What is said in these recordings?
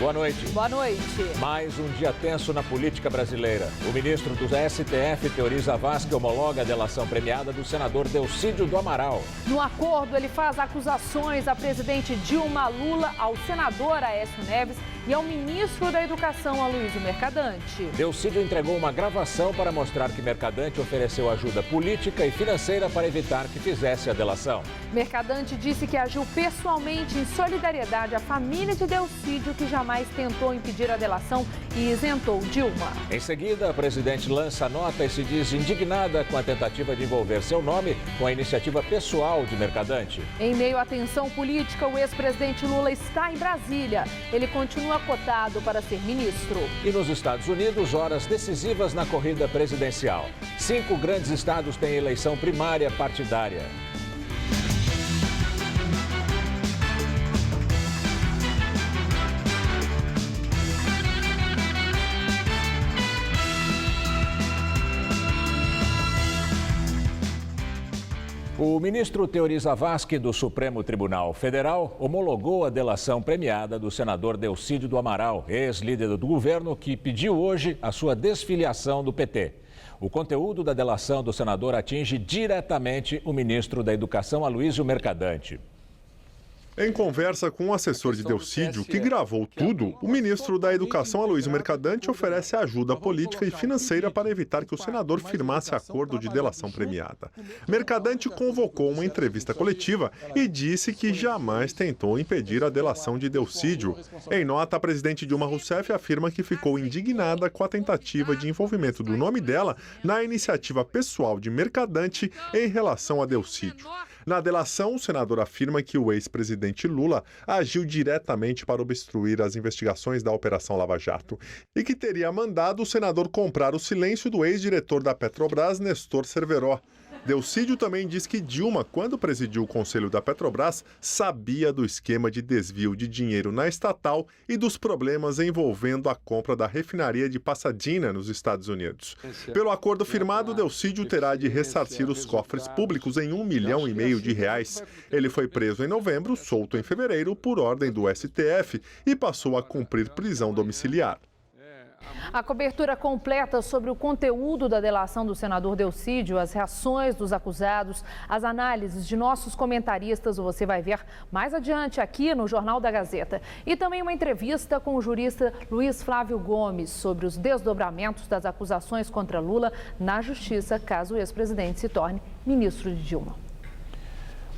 Boa noite. Boa noite. Mais um dia tenso na política brasileira. O ministro do STF, Teoriza Vasque, homologa a delação premiada do senador Delcídio do Amaral. No acordo, ele faz acusações à presidente Dilma, Lula, ao senador Aécio Neves e ao ministro da Educação, Aloysio Mercadante. Delcídio entregou uma gravação para mostrar que Mercadante ofereceu ajuda política e financeira para evitar que fizesse a delação. Mercadante disse que agiu pessoalmente em solidariedade à família de Delcídio, que jamais tentou impedir a delação e isentou Dilma. Em seguida, a presidente lança nota e se diz indignada com a tentativa de envolver seu nome com a iniciativa pessoal de Mercadante. Em meio à tensão política, o ex-presidente Lula está em Brasília. Ele continua cotado para ser ministro. E nos Estados Unidos, horas decisivas na corrida presidencial. 5 grandes estados têm eleição primária partidária. O ministro Teoriza Vasque, do Supremo Tribunal Federal, homologou a delação premiada do senador Delcídio do Amaral, ex-líder do governo, que pediu hoje a sua desfiliação do PT. O conteúdo da delação do senador atinge diretamente o ministro da Educação, Aloysio Mercadante. Em conversa com o assessor de Delcídio, que gravou tudo, o ministro da Educação, Aloysio Mercadante, oferece ajuda política e financeira para evitar que o senador firmasse acordo de delação premiada. Mercadante convocou uma entrevista coletiva e disse que jamais tentou impedir a delação de Delcídio. Em nota, a presidente Dilma Rousseff afirma que ficou indignada com a tentativa de envolvimento do nome dela na iniciativa pessoal de Mercadante em relação a Delcídio. Na delação, o senador afirma que o ex-presidente Lula agiu diretamente para obstruir as investigações da Operação Lava Jato e que teria mandado o senador comprar o silêncio do ex-diretor da Petrobras, Nestor Cerveró. Delcídio também diz que Dilma, quando presidiu o Conselho da Petrobras, sabia do esquema de desvio de dinheiro na estatal e dos problemas envolvendo a compra da refinaria de Pasadena, nos Estados Unidos. Pelo acordo firmado, Delcídio terá de ressarcir os cofres públicos em R$1,5 milhão de reais. Ele foi preso em novembro, solto em fevereiro por ordem do STF e passou a cumprir prisão domiciliar. A cobertura completa sobre o conteúdo da delação do senador Delcídio, as reações dos acusados, as análises de nossos comentaristas, você vai ver mais adiante aqui no Jornal da Gazeta. E também uma entrevista com o jurista Luiz Flávio Gomes sobre os desdobramentos das acusações contra Lula na Justiça, caso o ex-presidente se torne ministro de Dilma.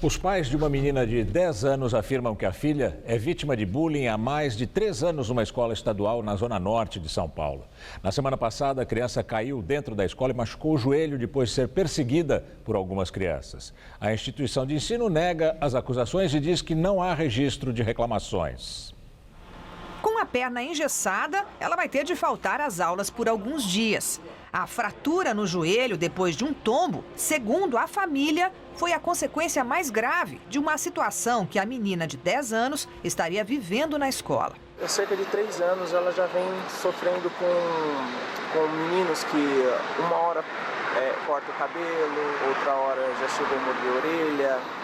Os pais de uma menina de 10 anos afirmam que a filha é vítima de bullying há mais de 3 anos numa escola estadual na zona norte de São Paulo. Na semana passada, a criança caiu dentro da escola e machucou o joelho depois de ser perseguida por algumas crianças. A instituição de ensino nega as acusações e diz que não há registro de reclamações. Com a perna engessada, ela vai ter de faltar às aulas por alguns dias. A fratura no joelho depois de um tombo, segundo a família, foi a consequência mais grave de uma situação que a menina de 10 anos estaria vivendo na escola. Há cerca de 3 anos ela já vem sofrendo com meninos que uma hora corta o cabelo, outra hora já chegou a morder a orelha.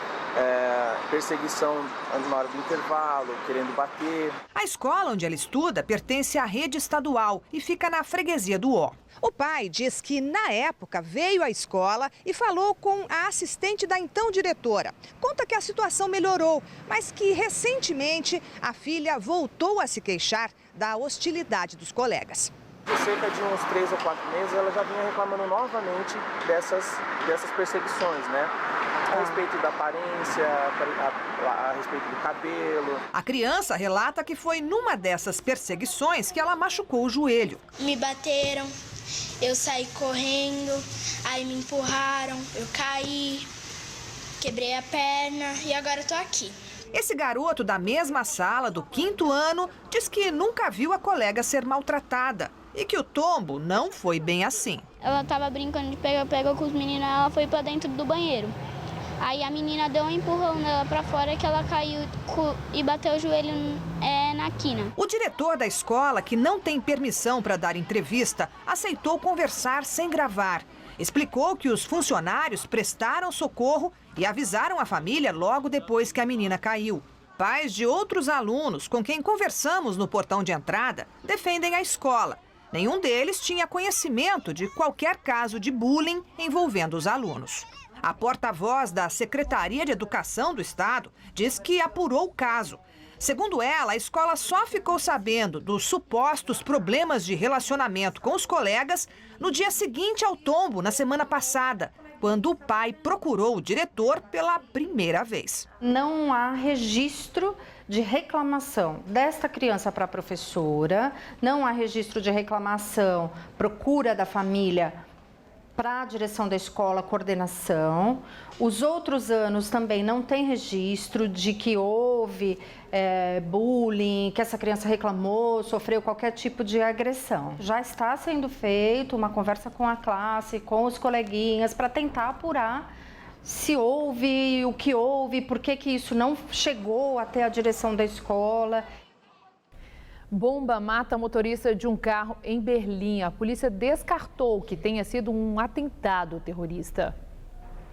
Perseguição na hora do intervalo, querendo bater. A escola onde ela estuda pertence à rede estadual e fica na freguesia do Ó. O pai diz que, na época, veio à escola e falou com a assistente da então diretora. Conta que a situação melhorou, mas que, recentemente, a filha voltou a se queixar da hostilidade dos colegas. Por cerca de uns 3 ou 4 meses, ela já vinha reclamando novamente dessas perseguições, né? A respeito da aparência, a respeito do cabelo. A criança relata que foi numa dessas perseguições que ela machucou o joelho. Me bateram, eu saí correndo, aí me empurraram, eu caí, quebrei a perna e agora eu tô aqui. Esse garoto da mesma sala, do 5º ano, diz que nunca viu a colega ser maltratada e que o tombo não foi bem assim. Ela tava brincando de pega-pega com os meninos, ela foi pra dentro do banheiro. Aí a menina deu um empurrão nela pra fora que ela caiu e bateu o joelho na quina. O diretor da escola, que não tem permissão para dar entrevista, aceitou conversar sem gravar. Explicou que os funcionários prestaram socorro e avisaram a família logo depois que a menina caiu. Pais de outros alunos com quem conversamos no portão de entrada defendem a escola. Nenhum deles tinha conhecimento de qualquer caso de bullying envolvendo os alunos. A porta-voz da Secretaria de Educação do Estado diz que apurou o caso. Segundo ela, a escola só ficou sabendo dos supostos problemas de relacionamento com os colegas no dia seguinte ao tombo, na semana passada, quando o pai procurou o diretor pela primeira vez. Não há registro de reclamação desta criança para a professora, não há registro de reclamação, procura da família para a direção da escola, coordenação. Os outros anos também não tem registro de que houve bullying, que essa criança reclamou, sofreu qualquer tipo de agressão. Já está sendo feita uma conversa com a classe, com os coleguinhas, para tentar apurar se houve, o que houve, por que isso não chegou até a direção da escola. Bomba mata motorista de um carro em Berlim. A polícia descartou que tenha sido um atentado terrorista.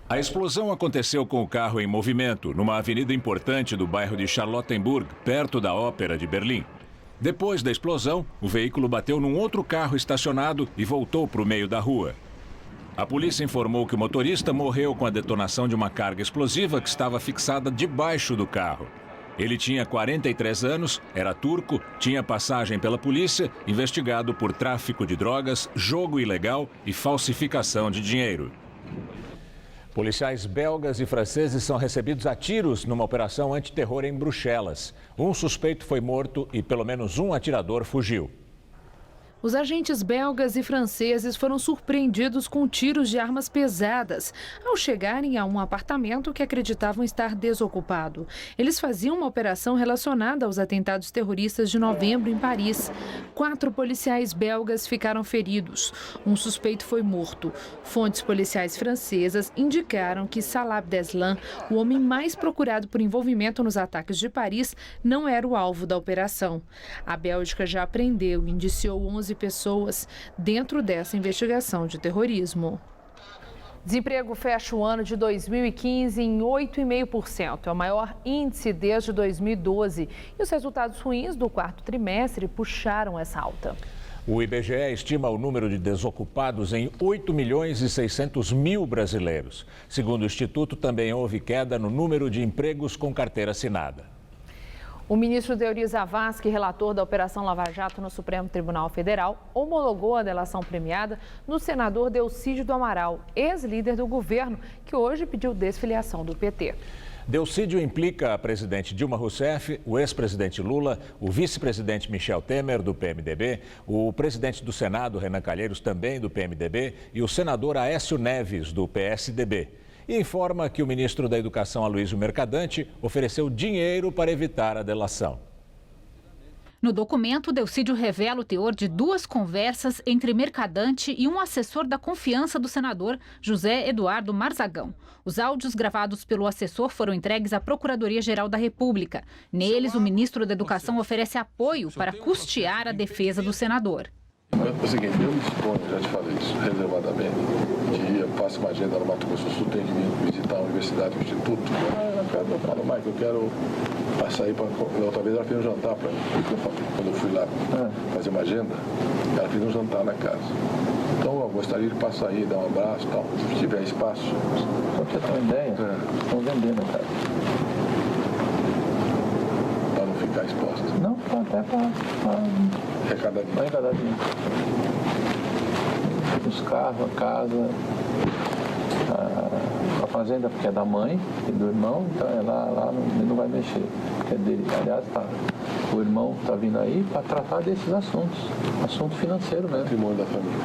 A explosão aconteceu com o carro em movimento, numa avenida importante do bairro de Charlottenburg, perto da Ópera de Berlim. Depois da explosão, o veículo bateu num outro carro estacionado e voltou para o meio da rua. A polícia informou que o motorista morreu com a detonação de uma carga explosiva que estava fixada debaixo do carro. Ele tinha 43 anos, era turco, tinha passagem pela polícia, investigado por tráfico de drogas, jogo ilegal e falsificação de dinheiro. Policiais belgas e franceses são recebidos a tiros numa operação antiterror em Bruxelas. Um suspeito foi morto e pelo menos um atirador fugiu. Os agentes belgas e franceses foram surpreendidos com tiros de armas pesadas ao chegarem a um apartamento que acreditavam estar desocupado. Eles faziam uma operação relacionada aos atentados terroristas de novembro em Paris. 4 policiais belgas ficaram feridos. Um suspeito foi morto. Fontes policiais francesas indicaram que Salah Abdeslam, o homem mais procurado por envolvimento nos ataques de Paris, não era o alvo da operação. A Bélgica já prendeu e indiciou 11 pessoas dentro dessa investigação de terrorismo. Desemprego fecha o ano de 2015 em 8,5%. É o maior índice desde 2012. E os resultados ruins do quarto trimestre puxaram essa alta. O IBGE estima o número de desocupados em 8.600.000 brasileiros. Segundo o Instituto, também houve queda no número de empregos com carteira assinada. O ministro Deori Zavascki, relator da Operação Lava Jato no Supremo Tribunal Federal, homologou a delação premiada no senador Delcídio do Amaral, ex-líder do governo, que hoje pediu desfiliação do PT. Delcídio implica a presidente Dilma Rousseff, o ex-presidente Lula, o vice-presidente Michel Temer, do PMDB, o presidente do Senado, Renan Calheiros, também do PMDB, e o senador Aécio Neves, do PSDB. E informa que o ministro da Educação, Aloysio Mercadante, ofereceu dinheiro para evitar a delação. No documento, Delcídio revela o teor de 2 conversas entre Mercadante e um assessor da confiança do senador, José Eduardo Marzagão. Os áudios gravados pelo assessor foram entregues à Procuradoria-Geral da República. Neles, o ministro da Educação oferece apoio para custear a defesa do senador. É o seguinte, eu me disponho, já te falei isso, reservadamente, de eu faço uma agenda no Mato Grosso do Sul, tenho que vir visitar a universidade, o instituto. Eu falo, Mike, eu quero passar aí, outra vez ela fez um jantar para mim. Quando eu fui lá fazer uma agenda, ela fez um jantar na casa. Então eu gostaria de passar aí, dar um abraço e tal, se tiver espaço. Só que você tem uma ideia? Estão vendendo a casa. Para não ficar exposta. Não, até para... Arrecadadinho. Os carros, a casa, a fazenda, porque é da mãe e do irmão, então é lá não vai mexer, porque é dele. Aliás, o irmão está vindo aí para tratar desses assuntos, assunto financeiro mesmo. Patrimônio da família.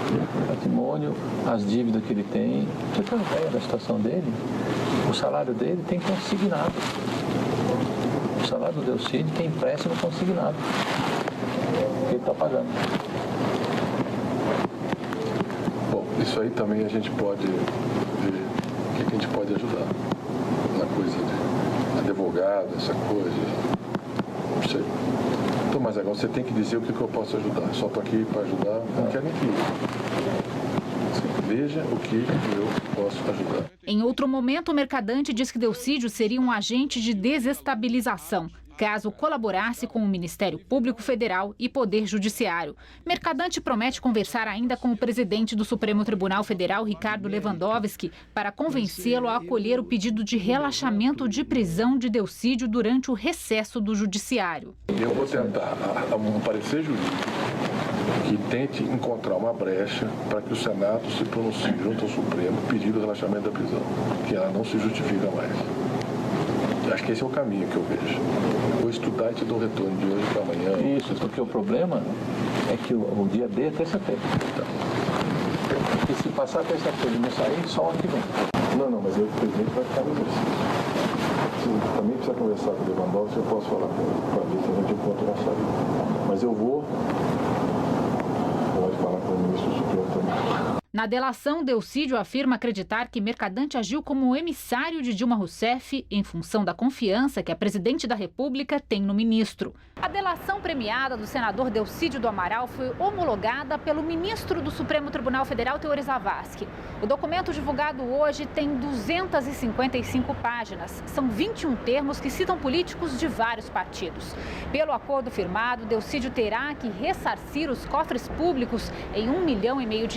Patrimônio, as dívidas que ele tem. Você tem uma ideia da situação dele? O salário dele tem consignado. O salário do Delcídio tem empréstimo consignado. Que ele está pagando. Bom, isso aí também a gente pode ver o que a gente pode ajudar na coisa de advogado, essa coisa. Não sei. Então, mas agora você tem que dizer o que eu posso ajudar. Só estou aqui para ajudar, não quero nem que veja o que eu posso ajudar. Em outro momento, o Mercadante diz que Delcídio seria um agente de desestabilização. caso colaborasse com o Ministério Público Federal e Poder Judiciário. Mercadante promete conversar ainda com o presidente do Supremo Tribunal Federal, Ricardo Lewandowski, para convencê-lo a acolher o pedido de relaxamento de prisão de Delcídio durante o recesso do Judiciário. Eu vou tentar um parecer jurídico que tente encontrar uma brecha para que o Senado se pronuncie junto ao Supremo pedindo o relaxamento da prisão, que ela não se justifica mais. Acho que esse é o caminho que eu vejo. Vou estudar e te dou um retorno de hoje para amanhã. Isso, porque o problema é que o dia D é terça-feira. E se passar terça-feira e não sair, só ano que vem. Não, mas o presidente vai ficar no Se também precisa conversar com o Lewandowski, eu posso falar com ele, para ver se a gente encontra uma saída. Mas eu vou... Pode falar com o ministro do Supremo também. Na delação, Delcídio afirma acreditar que Mercadante agiu como emissário de Dilma Rousseff em função da confiança que a presidente da República tem no ministro. A delação premiada do senador Delcídio do Amaral foi homologada pelo ministro do Supremo Tribunal Federal, Teori Zavascki. O documento divulgado hoje tem 255 páginas. São 21 termos que citam políticos de vários partidos. Pelo acordo firmado, Delcídio terá que ressarcir os cofres públicos em R$1,5 milhão.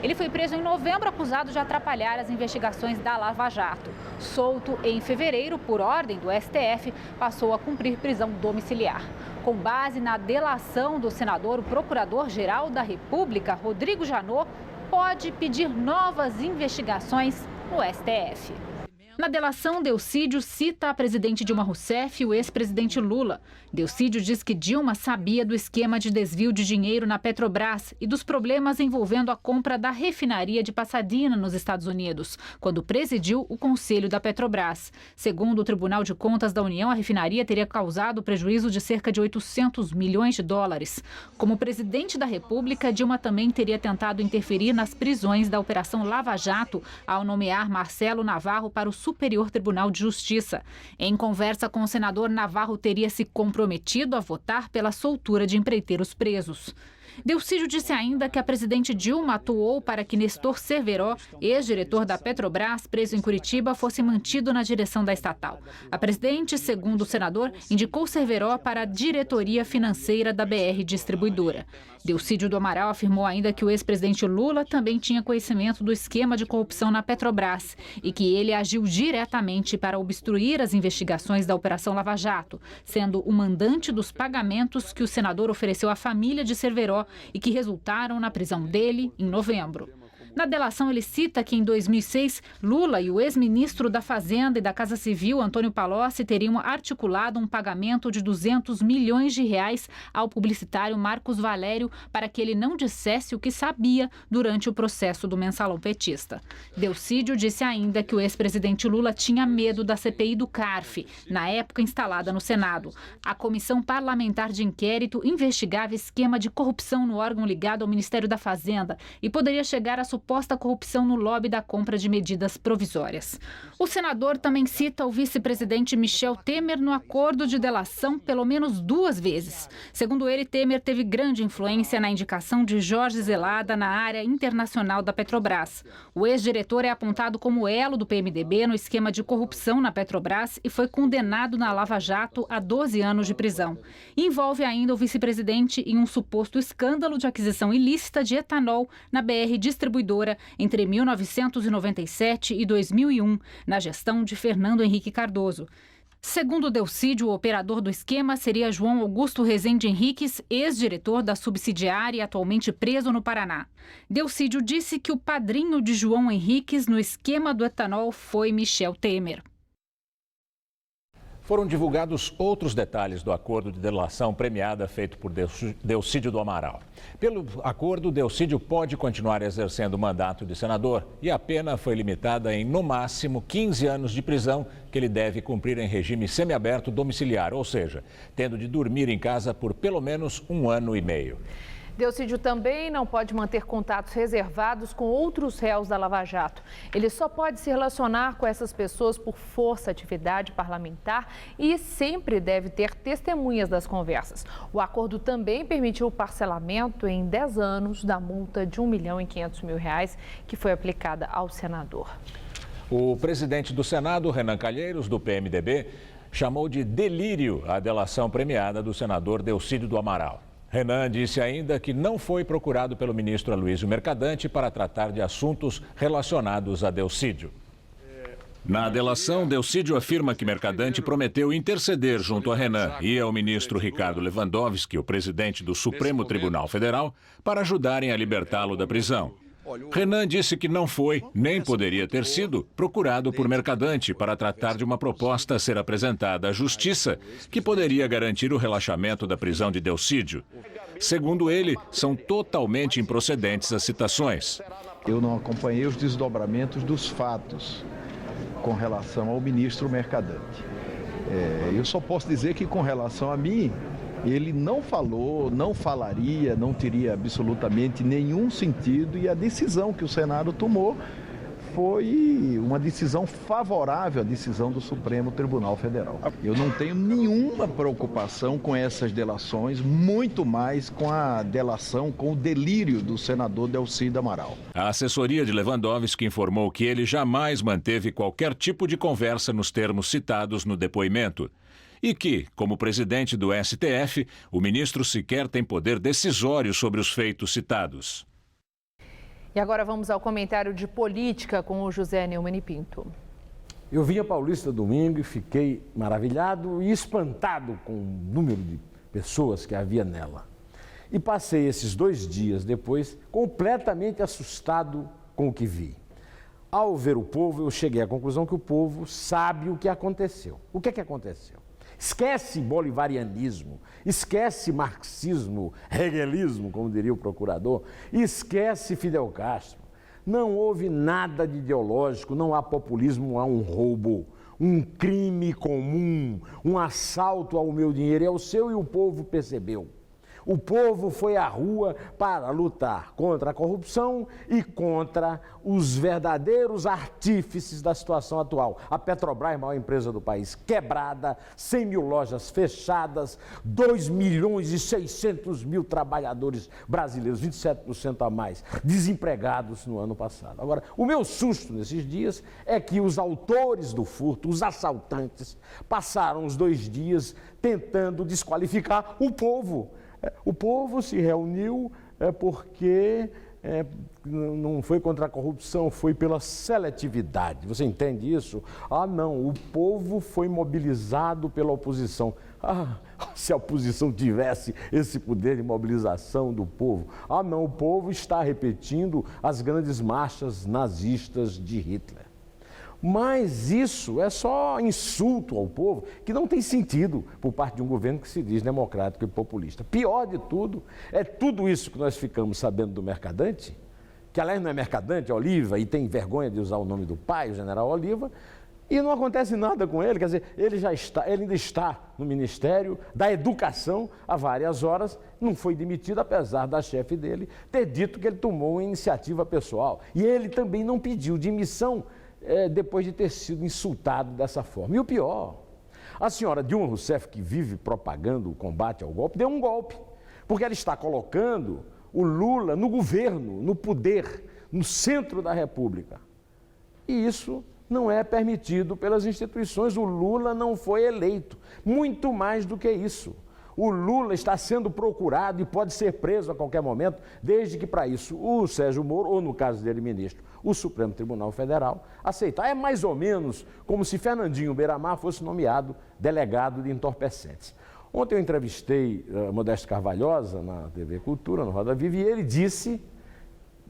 Ele foi preso em novembro acusado de atrapalhar as investigações da Lava Jato. Solto em fevereiro por ordem do STF, passou a cumprir prisão domiciliar. Com base na delação do senador, o procurador-geral da República, Rodrigo Janot, pode pedir novas investigações no STF. Na delação, Delcídio cita a presidente Dilma Rousseff e o ex-presidente Lula. Delcídio diz que Dilma sabia do esquema de desvio de dinheiro na Petrobras e dos problemas envolvendo a compra da refinaria de Pasadena, nos Estados Unidos, quando presidiu o conselho da Petrobras. Segundo o Tribunal de Contas da União, a refinaria teria causado prejuízo de cerca de $800 milhões. Como presidente da República, Dilma também teria tentado interferir nas prisões da Operação Lava Jato ao nomear Marcelo Navarro para o Superior Tribunal de Justiça. Em conversa com o senador, Navarro teria se comprometido a votar pela soltura de empreiteiros presos. Delcídio disse ainda que a presidente Dilma atuou para que Nestor Cerveró, ex-diretor da Petrobras, preso em Curitiba, fosse mantido na direção da estatal. A presidente, segundo o senador, indicou Cerveró para a diretoria financeira da BR Distribuidora. Delcídio do Amaral afirmou ainda que o ex-presidente Lula também tinha conhecimento do esquema de corrupção na Petrobras e que ele agiu diretamente para obstruir as investigações da Operação Lava Jato, sendo o mandante dos pagamentos que o senador ofereceu à família de Cerveró e que resultaram na prisão dele em novembro. Na delação, ele cita que em 2006, Lula e o ex-ministro da Fazenda e da Casa Civil, Antônio Palocci, teriam articulado um pagamento de R$200 milhões ao publicitário Marcos Valério para que ele não dissesse o que sabia durante o processo do mensalão petista. Delcídio disse ainda que o ex-presidente Lula tinha medo da CPI do CARF, na época instalada no Senado. A Comissão Parlamentar de Inquérito investigava esquema de corrupção no órgão ligado ao Ministério da Fazenda e poderia chegar a suposta corrupção no lobby da compra de medidas provisórias. O senador também cita o vice-presidente Michel Temer no acordo de delação pelo menos 2 vezes. Segundo ele, Temer teve grande influência na indicação de Jorge Zelada na área internacional da Petrobras. O ex-diretor é apontado como elo do PMDB no esquema de corrupção na Petrobras e foi condenado na Lava Jato a 12 anos de prisão. Envolve ainda o vice-presidente em um suposto escândalo de aquisição ilícita de etanol na BR Distribuidora entre 1997 e 2001, na gestão de Fernando Henrique Cardoso. Segundo Delcídio, o operador do esquema seria João Augusto Rezende Henriques, ex-diretor da subsidiária e atualmente preso no Paraná. Delcídio disse que o padrinho de João Henriques no esquema do etanol foi Michel Temer. Foram divulgados outros detalhes do acordo de delação premiada feito por Delcídio do Amaral. Pelo acordo, Delcídio pode continuar exercendo o mandato de senador e a pena foi limitada em, no máximo, 15 anos de prisão que ele deve cumprir em regime semiaberto domiciliar, ou seja, tendo de dormir em casa por pelo menos 1 ano e meio. Delcídio também não pode manter contatos reservados com outros réus da Lava Jato. Ele só pode se relacionar com essas pessoas por força atividade parlamentar e sempre deve ter testemunhas das conversas. O acordo também permitiu o parcelamento em 10 anos da multa de R$1.500.000 que foi aplicada ao senador. O presidente do Senado, Renan Calheiros, do PMDB, chamou de delírio a delação premiada do senador Delcídio do Amaral. Renan disse ainda que não foi procurado pelo ministro Aloysio Mercadante para tratar de assuntos relacionados a Delcídio. Na delação, Delcídio afirma que Mercadante prometeu interceder junto a Renan e ao ministro Ricardo Lewandowski, o presidente do Supremo Tribunal Federal, para ajudarem a libertá-lo da prisão. Renan disse que não foi, nem poderia ter sido, procurado por Mercadante para tratar de uma proposta a ser apresentada à Justiça que poderia garantir o relaxamento da prisão de Delcídio. Segundo ele, são totalmente improcedentes as citações. Eu não acompanhei os desdobramentos dos fatos com relação ao ministro Mercadante. Eu só posso dizer que com relação a mim, ele não falou, não falaria, não teria absolutamente nenhum sentido, e a decisão que o Senado tomou foi uma decisão favorável à decisão do Supremo Tribunal Federal. Eu não tenho nenhuma preocupação com essas delações, muito mais com a delação, com o delírio do senador Delcídio Amaral. A assessoria de Lewandowski informou que ele jamais manteve qualquer tipo de conversa nos termos citados no depoimento. E que, como presidente do STF, o ministro sequer tem poder decisório sobre os feitos citados. E agora vamos ao comentário de política com o José Neumann e Pinto. Eu vim a Paulista domingo e fiquei maravilhado e espantado com o número de pessoas que havia nela. E passei esses 2 dias depois completamente assustado com o que vi. Ao ver o povo, eu cheguei à conclusão que o povo sabe o que aconteceu. O que é que aconteceu? Esquece bolivarianismo, esquece marxismo, hegelismo, como diria o procurador, esquece Fidel Castro. Não houve nada de ideológico, não há populismo, há um roubo, um crime comum, um assalto ao meu dinheiro e ao seu, e o povo percebeu. O povo foi à rua para lutar contra a corrupção e contra os verdadeiros artífices da situação atual. A Petrobras, a maior empresa do país, quebrada, 100 mil lojas fechadas, 2.600.000 trabalhadores brasileiros, 27% a mais, desempregados no ano passado. Agora, o meu susto nesses dias é que os autores do furto, os assaltantes, passaram os 2 dias tentando desqualificar o povo. O povo se reuniu porque não foi contra a corrupção, foi pela seletividade. Você entende isso? Ah, não, o povo foi mobilizado pela oposição. Ah, se a oposição tivesse esse poder de mobilização do povo. Ah, não, o povo está repetindo as grandes marchas nazistas de Hitler. Mas isso é só insulto ao povo, que não tem sentido por parte de um governo que se diz democrático e populista. Pior de tudo, é tudo isso que nós ficamos sabendo do Mercadante, que aliás não é Mercadante, é Oliva, e tem vergonha de usar o nome do pai, o general Oliva, e não acontece nada com ele. Quer dizer, ele ainda está no Ministério da Educação há várias horas, não foi demitido, apesar da chefe dele ter dito que ele tomou uma iniciativa pessoal. E ele também não pediu demissão depois de ter sido insultado dessa forma. E o pior, a senhora Dilma Rousseff, que vive propagando o combate ao golpe, deu um golpe, porque ela está colocando o Lula no governo, no poder, no centro da República. E isso não é permitido pelas instituições. O Lula não foi eleito. Muito mais do que isso. O Lula está sendo procurado e pode ser preso a qualquer momento, desde que para isso o Sérgio Moro, ou no caso dele ministro, o Supremo Tribunal Federal, aceitar. É mais ou menos como se Fernandinho Beiramar fosse nomeado delegado de entorpecentes. Ontem eu entrevistei Modesto Carvalhosa na TV Cultura, no Roda Viva, e ele disse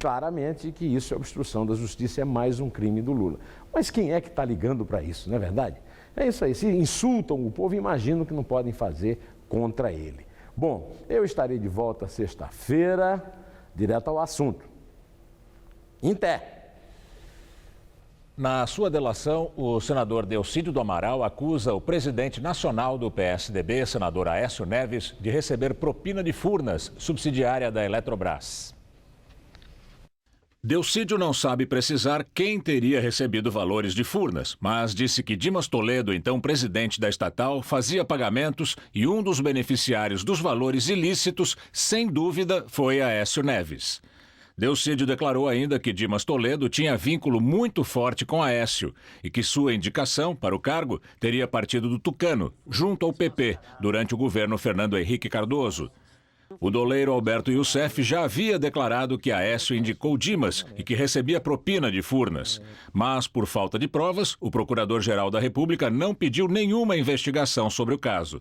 claramente que isso é obstrução da justiça, é mais um crime do Lula. Mas quem é que está ligando para isso, não é verdade? É isso aí, se insultam o povo, imagino que não podem fazer contra ele. Bom, eu estarei de volta sexta-feira, direto ao assunto. Em pé. Na sua delação, o senador Delcídio do Amaral acusa o presidente nacional do PSDB, senador Aécio Neves, de receber propina de Furnas, subsidiária da Eletrobras. Delcídio não sabe precisar quem teria recebido valores de Furnas, mas disse que Dimas Toledo, então presidente da estatal, fazia pagamentos e um dos beneficiários dos valores ilícitos, sem dúvida, foi Aécio Neves. Delcídio declarou ainda que Dimas Toledo tinha vínculo muito forte com Aécio e que sua indicação para o cargo teria partido do Tucano, junto ao PP, durante o governo Fernando Henrique Cardoso. O doleiro Alberto Youssef já havia declarado que Aécio indicou Dimas e que recebia propina de Furnas. Mas, por falta de provas, o Procurador-Geral da República não pediu nenhuma investigação sobre o caso.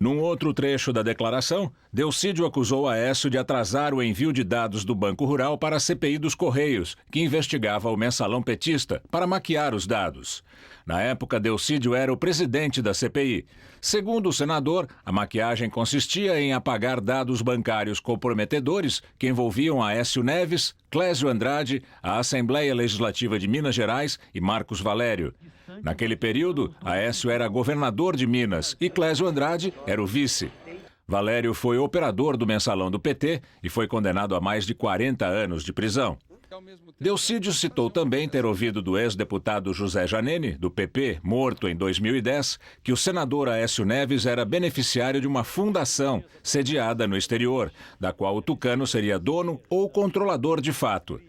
Num outro trecho da declaração, Delcídio acusou Aécio de atrasar o envio de dados do Banco Rural para a CPI dos Correios, que investigava o mensalão petista, para maquiar os dados. Na época, Delcídio era o presidente da CPI. Segundo o senador, a maquiagem consistia em apagar dados bancários comprometedores que envolviam Aécio Neves, Clésio Andrade, a Assembleia Legislativa de Minas Gerais e Marcos Valério. Naquele período, Aécio era governador de Minas e Clésio Andrade era o vice. Valério foi operador do mensalão do PT e foi condenado a mais de 40 anos de prisão. Delcídio citou também ter ouvido do ex-deputado José Janene, do PP, morto em 2010, que o senador Aécio Neves era beneficiário de uma fundação sediada no exterior, da qual o Tucano seria dono ou controlador de fato.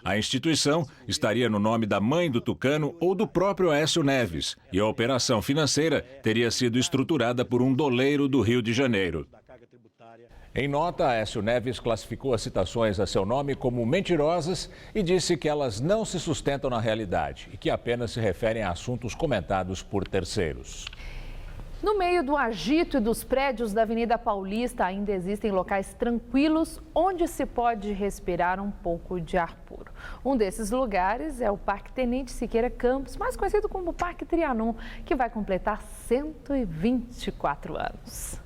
A instituição estaria no nome da mãe do Tucano ou do próprio Aécio Neves, e a operação financeira teria sido estruturada por um doleiro do Rio de Janeiro. Em nota, Aécio Neves classificou as citações a seu nome como mentirosas e disse que elas não se sustentam na realidade e que apenas se referem a assuntos comentados por terceiros. No meio do agito e dos prédios da Avenida Paulista, ainda existem locais tranquilos onde se pode respirar um pouco de ar puro. Um desses lugares é o Parque Tenente Siqueira Campos, mais conhecido como Parque Trianon, que vai completar 124 anos.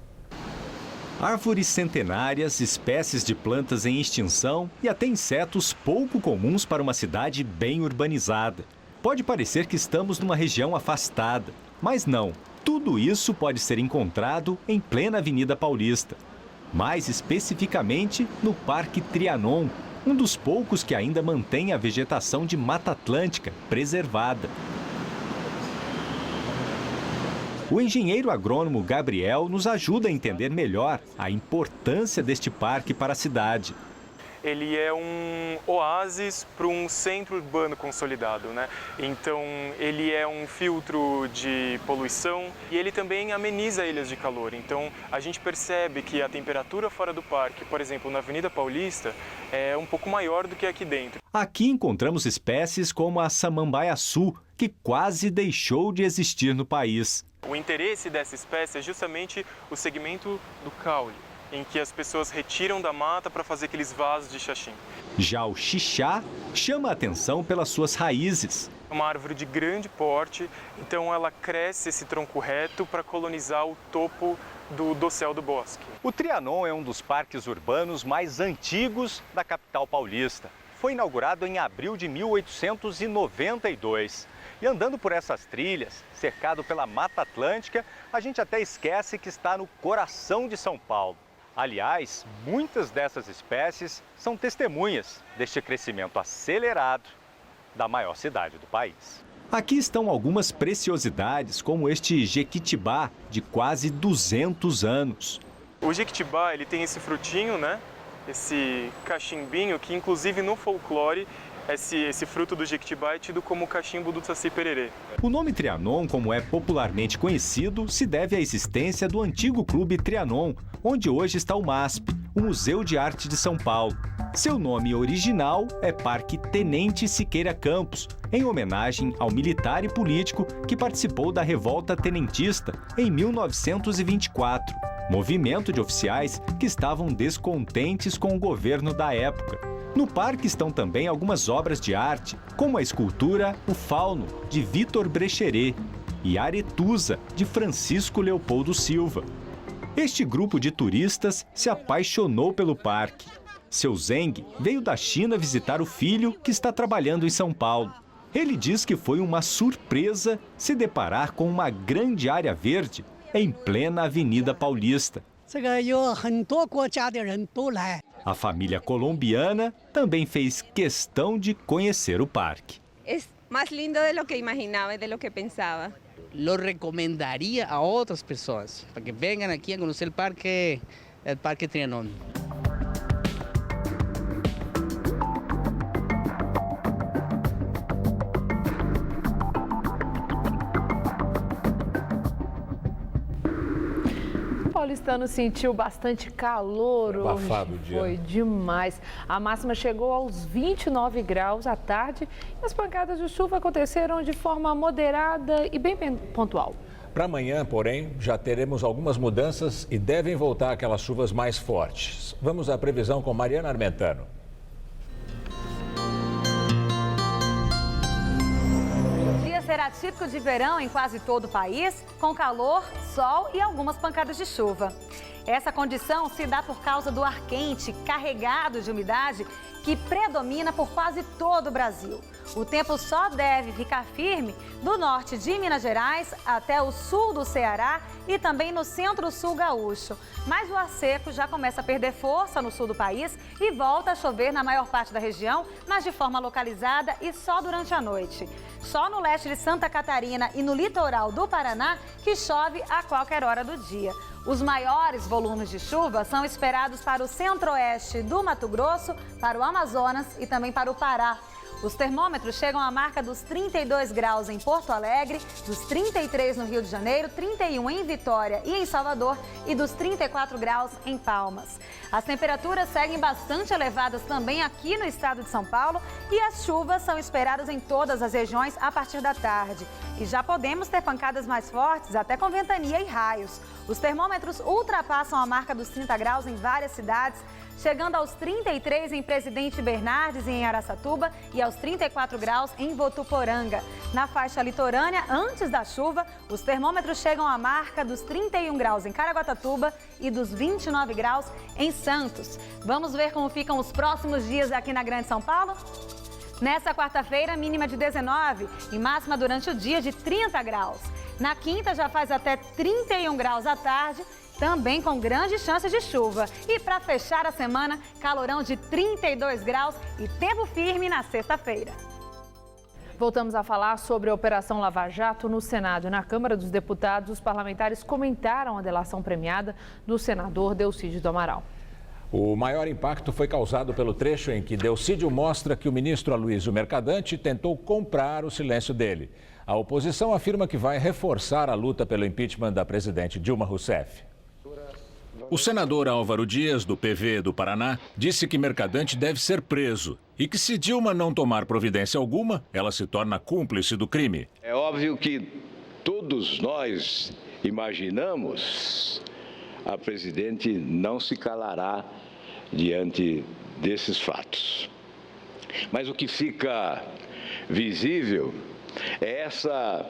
Árvores centenárias, espécies de plantas em extinção e até insetos pouco comuns para uma cidade bem urbanizada. Pode parecer que estamos numa região afastada, mas não. Tudo isso pode ser encontrado em plena Avenida Paulista. Mais especificamente no Parque Trianon, um dos poucos que ainda mantém a vegetação de Mata Atlântica preservada. O engenheiro agrônomo Gabriel nos ajuda a entender melhor a importância deste parque para a cidade. Ele é um oásis para um centro urbano consolidado, né? Então, ele é um filtro de poluição e ele também ameniza ilhas de calor. Então, a gente percebe que a temperatura fora do parque, por exemplo, na Avenida Paulista, é um pouco maior do que aqui dentro. Aqui encontramos espécies como a samambaiaçu, que quase deixou de existir no país. O interesse dessa espécie é justamente o segmento do caule, em que as pessoas retiram da mata para fazer aqueles vasos de xaxim. Já o xixá chama a atenção pelas suas raízes. É uma árvore de grande porte, então ela cresce esse tronco reto para colonizar o topo do dossel do bosque. O Trianon é um dos parques urbanos mais antigos da capital paulista. Foi inaugurado em abril de 1892. E andando por essas trilhas, cercado pela Mata Atlântica, a gente até esquece que está no coração de São Paulo. Aliás, muitas dessas espécies são testemunhas deste crescimento acelerado da maior cidade do país. Aqui estão algumas preciosidades, como este jequitibá de quase 200 anos. O jequitibá, ele tem esse frutinho, né? Esse cachimbinho, que inclusive no folclore, esse fruto do jequitibá é tido como cachimbo do Saci-Pererê. O nome Trianon, como é popularmente conhecido, se deve à existência do antigo Clube Trianon, onde hoje está o MASP, o Museu de Arte de São Paulo. Seu nome original é Parque Tenente Siqueira Campos, em homenagem ao militar e político que participou da Revolta Tenentista em 1924, movimento de oficiais que estavam descontentes com o governo da época. No parque estão também algumas obras de arte, como a escultura O Fauno, de Vitor Brecheret, e Aretusa, de Francisco Leopoldo Silva. Este grupo de turistas se apaixonou pelo parque. Seu Zeng veio da China visitar o filho que está trabalhando em São Paulo. Ele diz que foi uma surpresa se deparar com uma grande área verde em plena Avenida Paulista. A família colombiana também fez questão de conhecer o parque. É mais lindo do que imaginava e do que pensava. Lo recomendaria a outras pessoas para que venham aqui a conhecer o Parque Trianon. paulistano sentiu bastante calor hoje. Abafado o dia. Foi demais. A máxima chegou aos 29 graus à tarde e as pancadas de chuva aconteceram de forma moderada e bem pontual. Para amanhã, porém, já teremos algumas mudanças e devem voltar aquelas chuvas mais fortes. Vamos à previsão com Mariana Armentano. O dia será típico de verão em quase todo o país, com calor, sol e algumas pancadas de chuva. Essa condição se dá por causa do ar quente, carregado de umidade, que predomina por quase todo o Brasil. O tempo só deve ficar firme do norte de Minas Gerais até o sul do Ceará e também no centro-sul gaúcho. Mas o ar seco já começa a perder força no sul do país e volta a chover na maior parte da região, mas de forma localizada e só durante a noite. Só no leste de Santa Catarina e no litoral do Paraná que chove a qualquer hora do dia. Os maiores volumes de chuva são esperados para o centro-oeste do Mato Grosso, para o Amazonas e também para o Pará. Os termômetros chegam à marca dos 32 graus em Porto Alegre, dos 33 no Rio de Janeiro, 31 em Vitória e em Salvador e dos 34 graus em Palmas. As temperaturas seguem bastante elevadas também aqui no estado de São Paulo e as chuvas são esperadas em todas as regiões a partir da tarde. E já podemos ter pancadas mais fortes, até com ventania e raios. Os termômetros ultrapassam a marca dos 30 graus em várias cidades, chegando aos 33 em Presidente Bernardes e em Araçatuba e aos 34 graus em Votuporanga. Na faixa litorânea, antes da chuva, os termômetros chegam à marca dos 31 graus em Caraguatatuba e dos 29 graus em Santos. Vamos ver como ficam os próximos dias aqui na Grande São Paulo? Nessa quarta-feira, mínima de 19 e máxima durante o dia de 30 graus. Na quinta já faz até 31 graus à tarde, também com grandes chances de chuva. E para fechar a semana, calorão de 32 graus e tempo firme na sexta-feira. Voltamos a falar sobre a Operação Lava Jato no Senado. Na Câmara dos Deputados, os parlamentares comentaram a delação premiada do senador Delcídio do Amaral. O maior impacto foi causado pelo trecho em que Delcídio mostra que o ministro Aloysio Mercadante tentou comprar o silêncio dele. A oposição afirma que vai reforçar a luta pelo impeachment da presidente Dilma Rousseff. O senador Álvaro Dias, do PV do Paraná, disse que Mercadante deve ser preso e que se Dilma não tomar providência alguma, ela se torna cúmplice do crime. É óbvio que todos nós imaginamos a presidente não se calará diante desses fatos. Mas o que fica visível é essa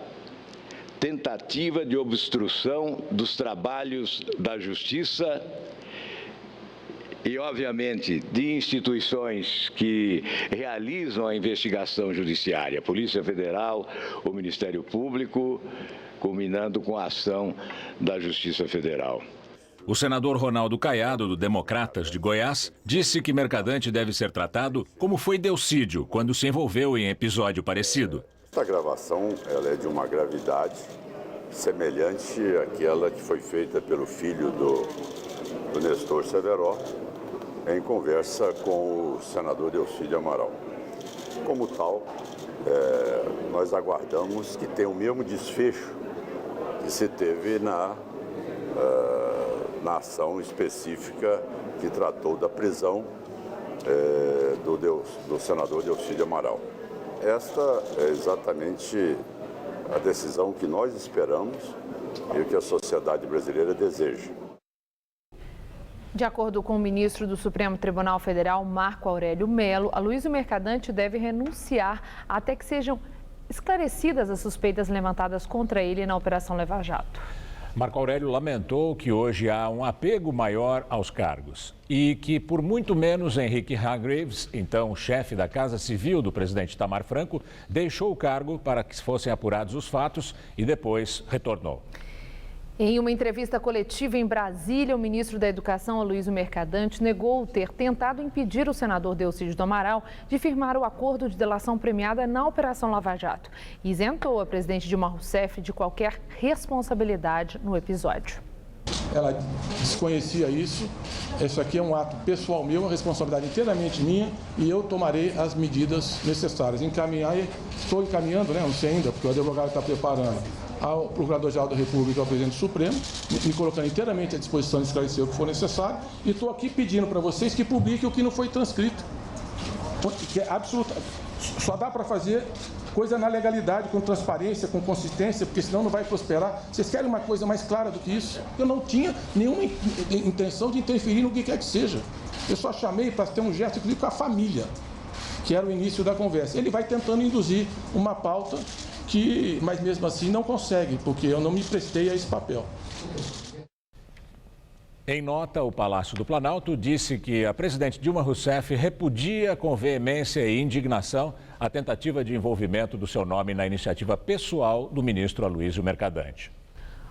tentativa de obstrução dos trabalhos da Justiça e, obviamente, de instituições que realizam a investigação judiciária, a Polícia Federal, o Ministério Público, culminando com a ação da Justiça Federal. O senador Ronaldo Caiado, do Democratas de Goiás, disse que Mercadante deve ser tratado como foi Delcídio, quando se envolveu em episódio parecido. Esta gravação ela é de uma gravidade semelhante àquela que foi feita pelo filho do Nestor Severo em conversa com o senador Delcídio Amaral. Como tal, nós aguardamos que tenha o mesmo desfecho que se teve na ação específica que tratou da prisão do senador Delcídio Amaral. Esta é exatamente a decisão que nós esperamos e o que a sociedade brasileira deseja. De acordo com o ministro do Supremo Tribunal Federal, Marco Aurélio Mello, Aloysio Mercadante deve renunciar até que sejam esclarecidas as suspeitas levantadas contra ele na Operação Lava Jato. Marco Aurélio lamentou que hoje há um apego maior aos cargos e que, por muito menos, Henrique Hargreaves, então chefe da Casa Civil do presidente Itamar Franco, deixou o cargo para que fossem apurados os fatos e depois retornou. Em uma entrevista coletiva em Brasília, o ministro da Educação, Aloysio Mercadante, negou ter tentado impedir o senador Delcídio do Amaral de firmar o acordo de delação premiada na Operação Lava Jato e isentou a presidente Dilma Rousseff de qualquer responsabilidade no episódio. Ela desconhecia isso. Isso aqui é um ato pessoal meu, uma responsabilidade inteiramente minha e eu tomarei as medidas necessárias. Estou encaminhando, não sei ainda, porque o advogado está preparando ao Procurador-Geral da República e ao Presidente do Supremo, me colocando inteiramente à disposição de esclarecer o que for necessário, e estou aqui pedindo para vocês que publiquem o que não foi transcrito. Que é absoluta. Só dá para fazer coisa na legalidade, com transparência, com consistência, porque senão não vai prosperar. Vocês querem uma coisa mais clara do que isso? Eu não tinha nenhuma intenção de interferir no que quer que seja. Eu só chamei para ter um gesto com a família, que era o início da conversa. Ele vai tentando induzir uma pauta mas mesmo assim não consegue, porque eu não me prestei a esse papel. Em nota, o Palácio do Planalto disse que a presidente Dilma Rousseff repudia com veemência e indignação a tentativa de envolvimento do seu nome na iniciativa pessoal do ministro Aloysio Mercadante.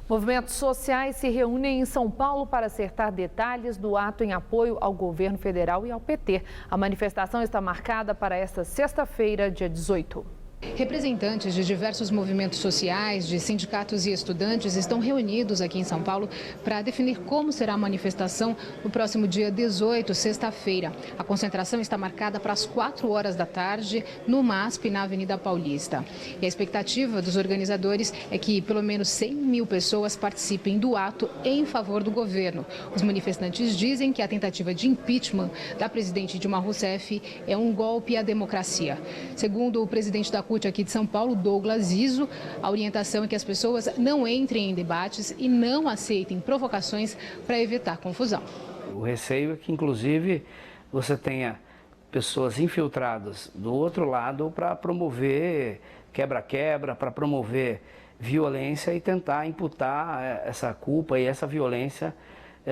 Movimentos sociais se reúnem em São Paulo para acertar detalhes do ato em apoio ao governo federal e ao PT. A manifestação está marcada para esta sexta-feira, dia 18. Representantes de diversos movimentos sociais, de sindicatos e estudantes estão reunidos aqui em São Paulo para definir como será a manifestação no próximo dia 18, sexta-feira. A concentração está marcada para as 4 horas da tarde no MASP, na Avenida Paulista. E a expectativa dos organizadores é que pelo menos 100 mil pessoas participem do ato em favor do governo. Os manifestantes dizem que a tentativa de impeachment da presidente Dilma Rousseff é um golpe à democracia. Segundo o presidente da CUT aqui de São Paulo, Douglas Izzo, a orientação é que as pessoas não entrem em debates e não aceitem provocações para evitar confusão. O receio é que, inclusive, você tenha pessoas infiltradas do outro lado para promover quebra-quebra, para promover violência e tentar imputar essa culpa e essa violência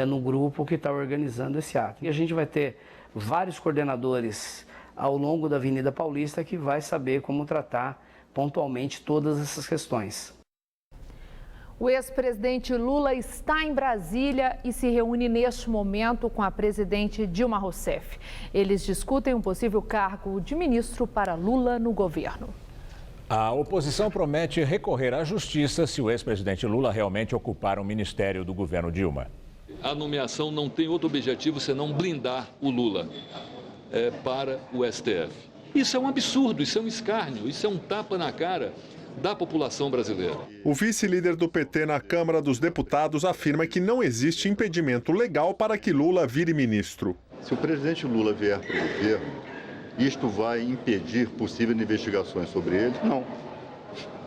no grupo que está organizando esse ato. E a gente vai ter vários coordenadores ao longo da Avenida Paulista que vai saber como tratar pontualmente todas essas questões. O ex-presidente Lula está em Brasília e se reúne neste momento com a presidente Dilma Rousseff. Eles discutem um possível cargo de ministro para Lula no governo. A oposição promete recorrer à justiça se o ex-presidente Lula realmente ocupar um ministério do governo Dilma. A nomeação não tem outro objetivo senão blindar o Lula para o STF. Isso é um absurdo, isso é um escárnio, isso é um tapa na cara da população brasileira. O vice-líder do PT na Câmara dos Deputados afirma que não existe impedimento legal para que Lula vire ministro. Se o presidente Lula vier para o governo, isto vai impedir possíveis investigações sobre ele? Não.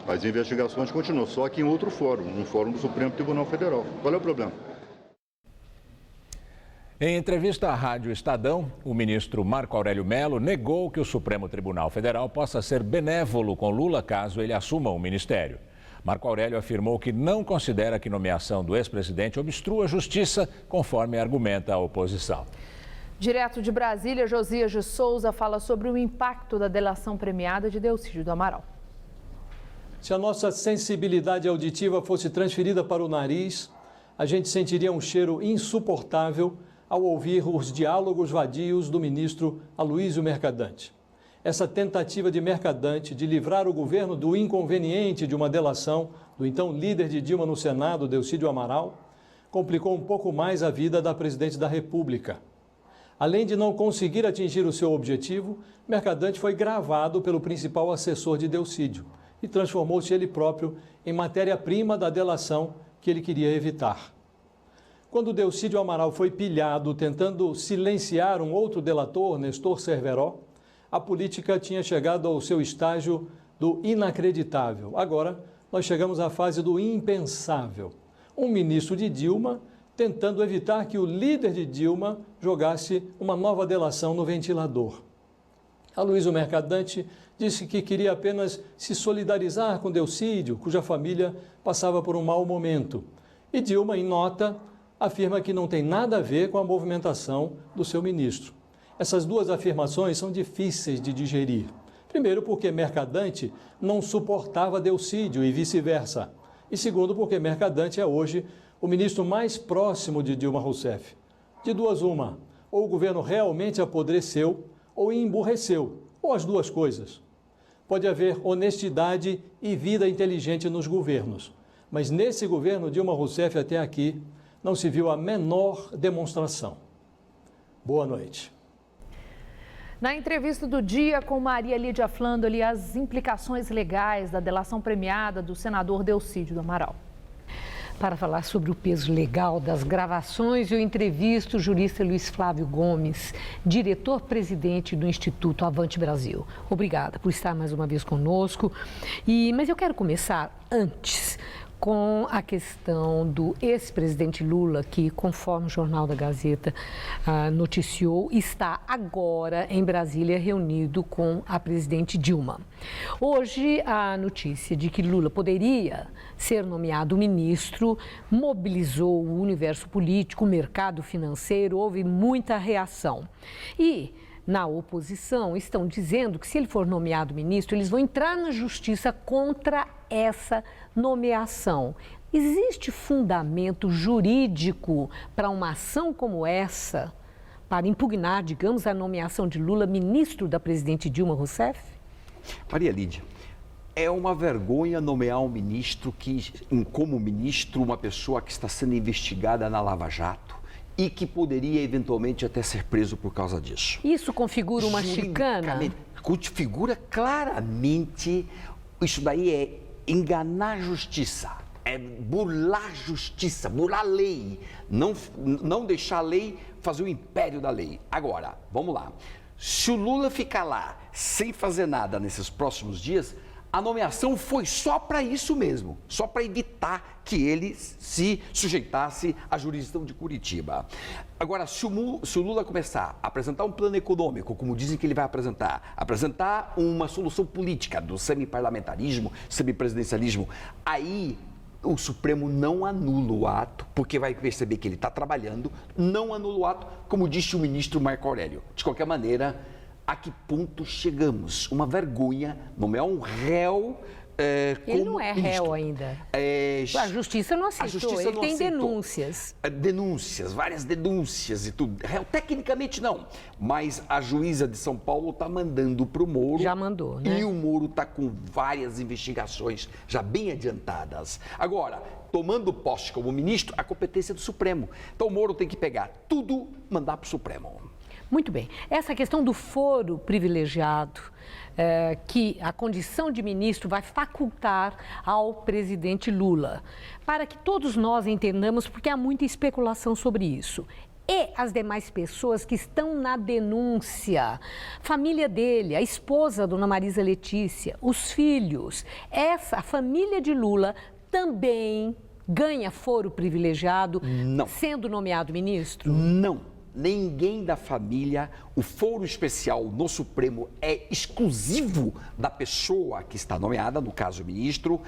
As investigações continuam, só que em outro fórum, no Fórum do Supremo Tribunal Federal. Qual é o problema? Em entrevista à Rádio Estadão, o ministro Marco Aurélio Mello negou que o Supremo Tribunal Federal possa ser benévolo com Lula caso ele assuma o ministério. Marco Aurélio afirmou que não considera que nomeação do ex-presidente obstrua a justiça, conforme argumenta a oposição. Direto de Brasília, Josias de Souza fala sobre o impacto da delação premiada de Delcídio do Amaral. Se a nossa sensibilidade auditiva fosse transferida para o nariz, a gente sentiria um cheiro insuportável ao ouvir os diálogos vadios do ministro Aloysio Mercadante. Essa tentativa de Mercadante de livrar o governo do inconveniente de uma delação do então líder de Dilma no Senado, Delcídio Amaral, complicou um pouco mais a vida da presidente da República. Além de não conseguir atingir o seu objetivo, Mercadante foi gravado pelo principal assessor de Delcídio e transformou-se ele próprio em matéria-prima da delação que ele queria evitar. Quando Delcídio Amaral foi pilhado tentando silenciar um outro delator, Nestor Cerveró, a política tinha chegado ao seu estágio do inacreditável. Agora, nós chegamos à fase do impensável. Um ministro de Dilma tentando evitar que o líder de Dilma jogasse uma nova delação no ventilador. Aloysio Mercadante disse que queria apenas se solidarizar com Delcídio, cuja família passava por um mau momento. E Dilma, em nota, afirma que não tem nada a ver com a movimentação do seu ministro. Essas duas afirmações são difíceis de digerir. Primeiro, porque Mercadante não suportava Delcídio e vice-versa. E segundo, porque Mercadante é hoje o ministro mais próximo de Dilma Rousseff. De duas uma, ou o governo realmente apodreceu ou emburreceu, ou as duas coisas. Pode haver honestidade e vida inteligente nos governos, mas nesse governo Dilma Rousseff até aqui não se viu a menor demonstração. Boa noite. Na entrevista do dia com Maria Lídia Flandoli, as implicações legais da delação premiada do senador Delcídio do Amaral. Para falar sobre o peso legal das gravações, eu entrevisto o jurista Luiz Flávio Gomes, diretor-presidente do Instituto Avante Brasil. Obrigada por estar mais uma vez conosco. Mas eu quero começar antes com a questão do ex-presidente Lula, que, conforme o Jornal da Gazeta noticiou, está agora em Brasília reunido com a presidente Dilma. Hoje, a notícia de que Lula poderia ser nomeado ministro mobilizou o universo político, o mercado financeiro, houve muita reação. E na oposição estão dizendo que se ele for nomeado ministro, eles vão entrar na justiça contra essa nomeação. Existe fundamento jurídico para uma ação como essa, para impugnar, digamos, a nomeação de Lula ministro da presidente Dilma Rousseff? Maria Lídia, é uma vergonha nomear um ministro como ministro, uma pessoa que está sendo investigada na Lava Jato e que poderia eventualmente até ser preso por causa disso. Isso configura uma chicana? Configura claramente, isso daí é enganar a justiça, é burlar a justiça, burlar a lei, não deixar a lei fazer o império da lei. Agora, vamos lá, se o Lula ficar lá sem fazer nada nesses próximos dias, a nomeação foi só para isso mesmo, só para evitar que ele se sujeitasse à jurisdição de Curitiba. Agora, se o Lula começar a apresentar um plano econômico, como dizem que ele vai apresentar uma solução política do semiparlamentarismo, semipresidencialismo, aí o Supremo não anula o ato, porque vai perceber que ele está trabalhando, não anula o ato, como disse o ministro Marco Aurélio. De qualquer maneira, a que ponto chegamos? Uma vergonha nomear um réu ele não é réu ainda. A justiça não aceitou, ele tem denúncias. Várias denúncias e tudo. Réu, tecnicamente não, mas a juíza de São Paulo está mandando para o Moro. Já mandou, né? E o Moro está com várias investigações já bem adiantadas. Agora, tomando posse como ministro, a competência é do Supremo. Então o Moro tem que pegar tudo, mandar para o Supremo. Muito bem. Essa questão do foro privilegiado, que a condição de ministro vai facultar ao presidente Lula, para que todos nós entendamos, porque há muita especulação sobre isso. E as demais pessoas que estão na denúncia, família dele, a esposa, dona Marisa Letícia, os filhos, a família de Lula também ganha foro privilegiado sendo nomeado ministro? Não. Ninguém da família, o foro especial no Supremo é exclusivo da pessoa que está nomeada, no caso o ministro.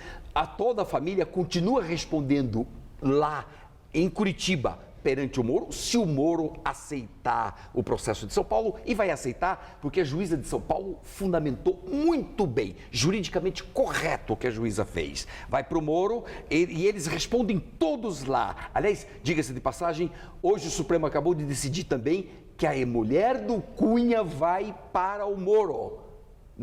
Toda a família continua respondendo lá em Curitiba perante o Moro, se o Moro aceitar o processo de São Paulo, e vai aceitar porque a juíza de São Paulo fundamentou muito bem, juridicamente correto o que a juíza fez. Vai para o Moro e eles respondem todos lá. Aliás, diga-se de passagem, hoje o Supremo acabou de decidir também que a mulher do Cunha vai para o Moro.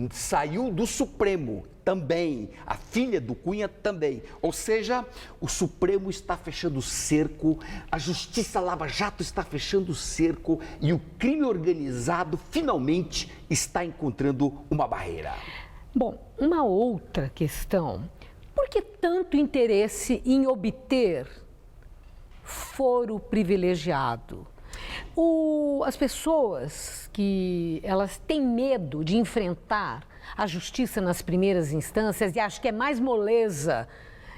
Saiu do Supremo também, a filha do Cunha também. Ou seja, o Supremo está fechando o cerco, a Justiça Lava Jato está fechando o cerco e o crime organizado finalmente está encontrando uma barreira. Bom, uma outra questão. Por que tanto interesse em obter foro privilegiado? As pessoas que elas têm medo de enfrentar a justiça nas primeiras instâncias e acham que é mais moleza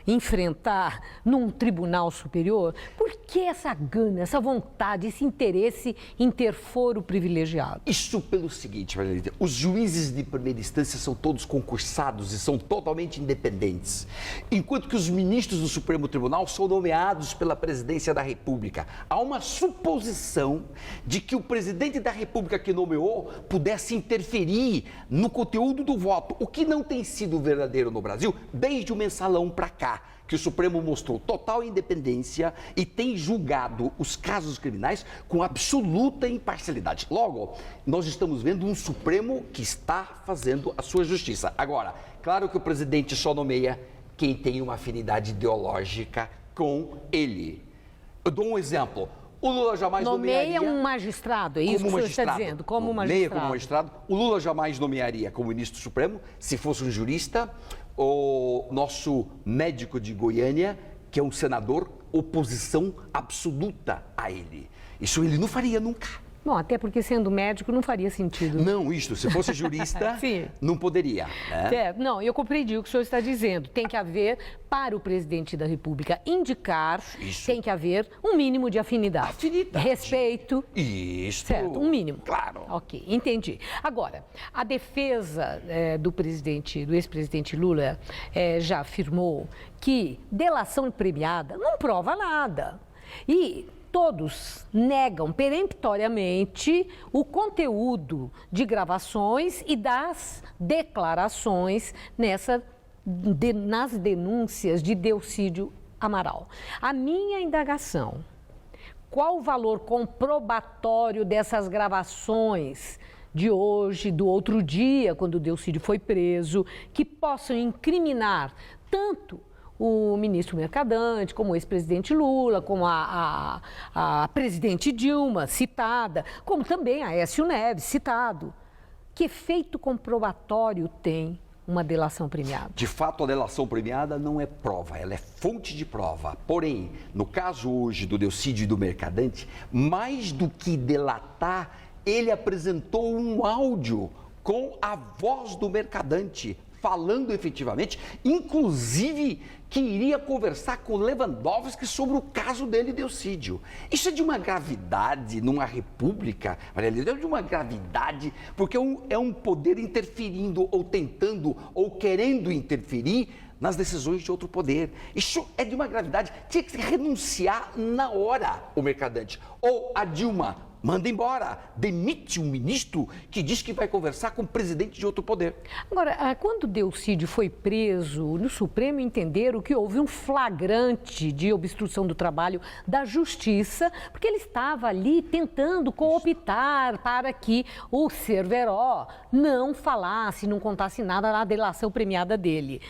enfrentar num tribunal superior, por que essa gana, essa vontade, esse interesse em ter foro privilegiado? Isso pelo seguinte, Margarida, os juízes de primeira instância são todos concursados e são totalmente independentes, enquanto que os ministros do Supremo Tribunal são nomeados pela Presidência da República. Há uma suposição de que o presidente da República que nomeou pudesse interferir no conteúdo do voto, o que não tem sido verdadeiro no Brasil desde o mensalão para cá, que o Supremo mostrou total independência e tem julgado os casos criminais com absoluta imparcialidade. Logo, nós estamos vendo um Supremo que está fazendo a sua justiça. Agora, claro que o presidente só nomeia quem tem uma afinidade ideológica com ele. Eu dou um exemplo. O Lula jamais nomearia... Nomeia um magistrado, é isso que o senhor está dizendo? Como magistrado. O Lula jamais nomearia como ministro supremo, se fosse um jurista, o nosso médico de Goiânia, que é um senador, oposição absoluta a ele. Isso ele não faria nunca. Bom, até porque sendo médico não faria sentido. Não, isto, se fosse jurista, não poderia. Né? Não, eu compreendi o que o senhor está dizendo. Tem que haver, para o presidente da República indicar, tem que haver um mínimo de afinidade. Respeito. Isso. Certo, um mínimo. Claro. Ok, entendi. Agora, a defesa do ex-presidente Lula já afirmou que delação premiada não prova nada. E todos negam peremptoriamente o conteúdo de gravações e das declarações nas denúncias de Delcídio Amaral. A minha indagação: qual o valor comprobatório dessas gravações de hoje, do outro dia, quando o Delcídio foi preso, que possam incriminar tanto o ministro Mercadante, como o ex-presidente Lula, como a presidente Dilma, citada, como também Aécio Neves, citado. Que efeito comprobatório tem uma delação premiada? De fato, a delação premiada não é prova, ela é fonte de prova. Porém, no caso hoje do Delcídio e do Mercadante, mais do que delatar, ele apresentou um áudio com a voz do Mercadante, falando efetivamente, inclusive que iria conversar com Lewandowski sobre o caso dele, Delcídio. Isso é de uma gravidade numa república, Maria Helena, é de uma gravidade, porque é um poder interferindo ou tentando ou querendo interferir nas decisões de outro poder. Isso é de uma gravidade. Tinha que renunciar na hora o Mercadante. Ou a Dilma manda embora, demite um ministro que diz que vai conversar com o presidente de outro poder. Agora, quando Delcídio foi preso, no Supremo entenderam que houve um flagrante de obstrução do trabalho da Justiça, porque ele estava ali tentando cooptar para que o Cerveró não falasse, não contasse nada na delação premiada dele.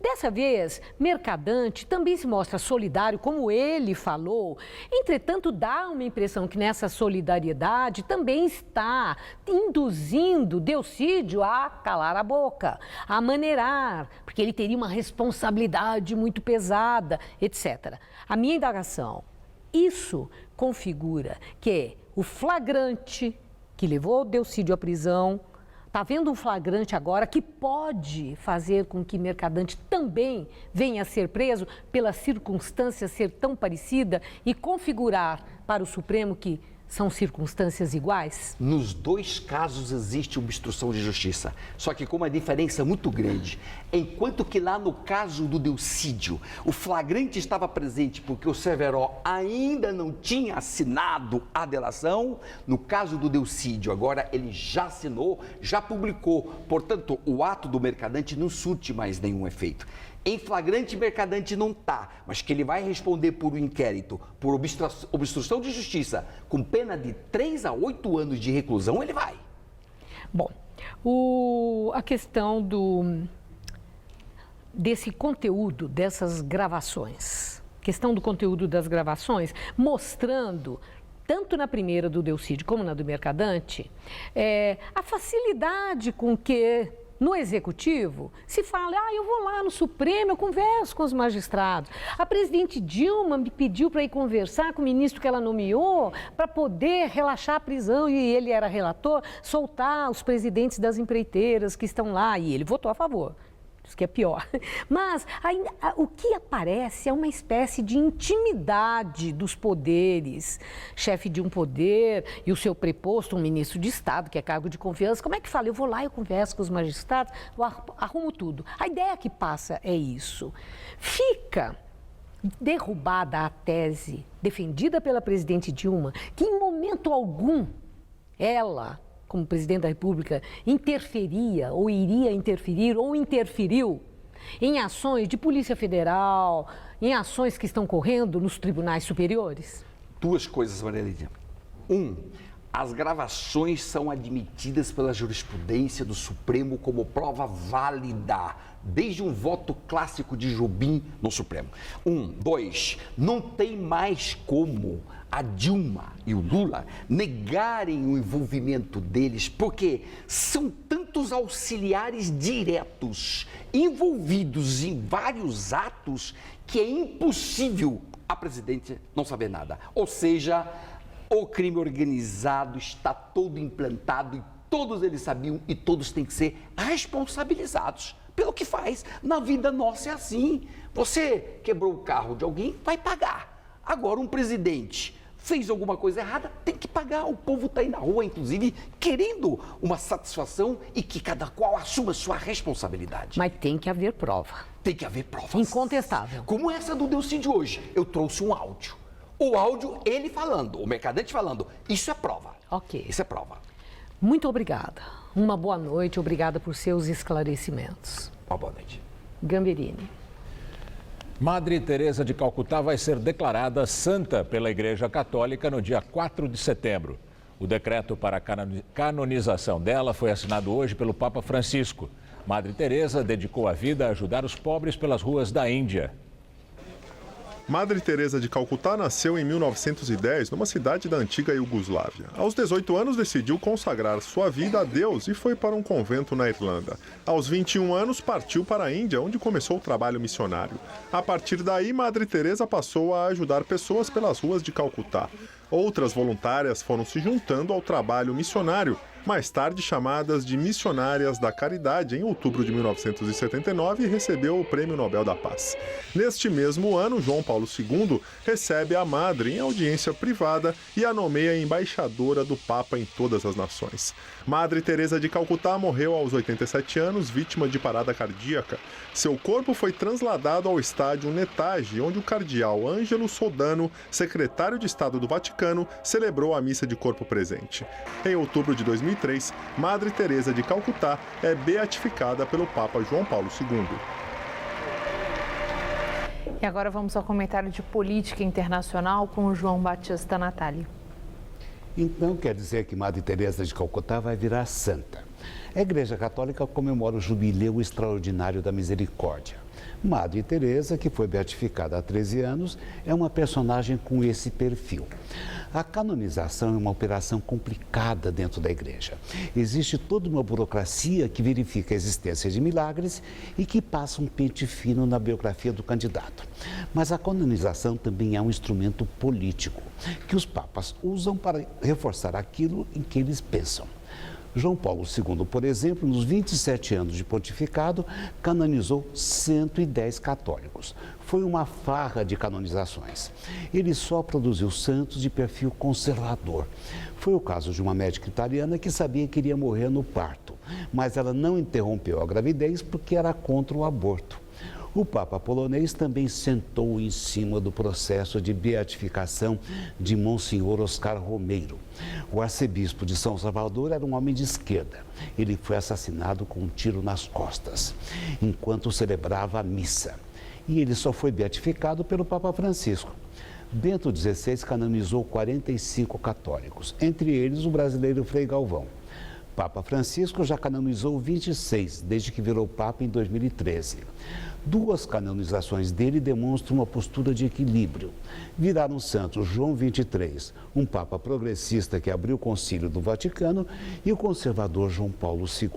Dessa vez, Mercadante também se mostra solidário, como ele falou. Entretanto, dá uma impressão que nessa solidariedade também está induzindo Delcídio a calar a boca, a maneirar, porque ele teria uma responsabilidade muito pesada, etc. A minha indagação: isso configura que o flagrante que levou Delcídio à prisão, está havendo um flagrante agora que pode fazer com que Mercadante também venha a ser preso pela circunstância ser tão parecida e configurar para o Supremo que são circunstâncias iguais? Nos dois casos existe obstrução de justiça, só que com uma diferença muito grande. Enquanto que lá no caso do Delcídio, o flagrante estava presente porque o Cerveró ainda não tinha assinado a delação, no caso do Delcídio, agora ele já assinou, já publicou. Portanto, o ato do Mercadante não surte mais nenhum efeito. Em flagrante, Mercadante não está, mas que ele vai responder por um inquérito, por obstrução de justiça, com pena de 3 a 8 anos de reclusão, ele vai. Bom, a questão desse conteúdo, dessas gravações, questão do conteúdo das gravações, mostrando, tanto na primeira do Delcídio como na do Mercadante, a facilidade com que no Executivo se fala: eu vou lá no Supremo, eu converso com os magistrados. A presidente Dilma me pediu para ir conversar com o ministro que ela nomeou para poder relaxar a prisão, e ele era relator, soltar os presidentes das empreiteiras que estão lá, e ele votou a favor. Isso que é pior. Mas o que aparece é uma espécie de intimidade dos poderes. Chefe de um poder e o seu preposto, um ministro de Estado, que é cargo de confiança, como é que fala? Eu vou lá, eu converso com os magistrados, eu arrumo tudo. A ideia que passa é isso. Fica derrubada a tese defendida pela presidente Dilma, que em momento algum ela, como presidente da República, interferia ou iria interferir ou interferiu em ações de Polícia Federal, em ações que estão correndo nos tribunais superiores? Duas coisas, Maria Lídia. As gravações são admitidas pela jurisprudência do Supremo como prova válida, desde um voto clássico de Jobim no Supremo. 2, não tem mais como a Dilma e o Lula negarem o envolvimento deles, porque são tantos auxiliares diretos envolvidos em vários atos que é impossível a presidente não saber nada. Ou seja, o crime organizado está todo implantado e todos eles sabiam e todos têm que ser responsabilizados pelo que faz. Na vida nossa é assim. Você quebrou o carro de alguém, vai pagar. Agora, um presidente fez alguma coisa errada, tem que pagar. O povo está aí na rua, inclusive, querendo uma satisfação e que cada qual assuma sua responsabilidade. Mas tem que haver prova. Tem que haver provas. Incontestável. Como essa do Delcídio hoje. Eu trouxe um áudio. O áudio, ele falando, o Mercadante falando. Isso é prova. Ok. Isso é prova. Muito obrigada. Uma boa noite. Obrigada por seus esclarecimentos. Uma boa noite. Gamberini. Madre Teresa de Calcutá vai ser declarada santa pela Igreja Católica no dia 4 de setembro. O decreto para a canonização dela foi assinado hoje pelo Papa Francisco. Madre Teresa dedicou a vida a ajudar os pobres pelas ruas da Índia. Madre Teresa de Calcutá nasceu em 1910 numa cidade da antiga Iugoslávia. Aos 18 anos decidiu consagrar sua vida a Deus e foi para um convento na Irlanda. Aos 21 anos partiu para a Índia, onde começou o trabalho missionário. A partir daí, Madre Teresa passou a ajudar pessoas pelas ruas de Calcutá. Outras voluntárias foram se juntando ao trabalho missionário, mais tarde chamadas de Missionárias da Caridade, em outubro de 1979, e recebeu o Prêmio Nobel da Paz. Neste mesmo ano, João Paulo II recebe a madre em audiência privada e a nomeia embaixadora do Papa em todas as nações. Madre Teresa de Calcutá morreu aos 87 anos, vítima de parada cardíaca. Seu corpo foi trasladado ao estádio Netage, onde o cardeal Ângelo Sodano, secretário de Estado do Vaticano, celebrou a missa de corpo presente. Em outubro de 2003, Madre Teresa de Calcutá é beatificada pelo Papa João Paulo II. E agora vamos ao comentário de política internacional com o João Batista Natali. Então quer dizer que Madre Teresa de Calcutá vai virar santa. A Igreja Católica comemora o Jubileu Extraordinário da Misericórdia. Madre Teresa, que foi beatificada há 13 anos, é uma personagem com esse perfil. A canonização é uma operação complicada dentro da Igreja. Existe toda uma burocracia que verifica a existência de milagres e que passa um pente fino na biografia do candidato. Mas a canonização também é um instrumento político, que os papas usam para reforçar aquilo em que eles pensam. João Paulo II, por exemplo, nos 27 anos de pontificado, canonizou 110 católicos. Foi uma farra de canonizações. Ele só produziu santos de perfil conservador. Foi o caso de uma médica italiana que sabia que iria morrer no parto, mas ela não interrompeu a gravidez porque era contra o aborto. O Papa polonês também sentou em cima do processo de beatificação de Monsenhor Oscar Romeiro. O arcebispo de São Salvador era um homem de esquerda. Ele foi assassinado com um tiro nas costas, enquanto celebrava a missa. E ele só foi beatificado pelo Papa Francisco. Bento XVI canonizou 45 católicos, entre eles o brasileiro Frei Galvão. Papa Francisco já canonizou 26, desde que virou Papa em 2013. Duas canonizações dele demonstram uma postura de equilíbrio. Viraram santos João XXIII, um Papa progressista que abriu o Concílio do Vaticano, e o conservador João Paulo II.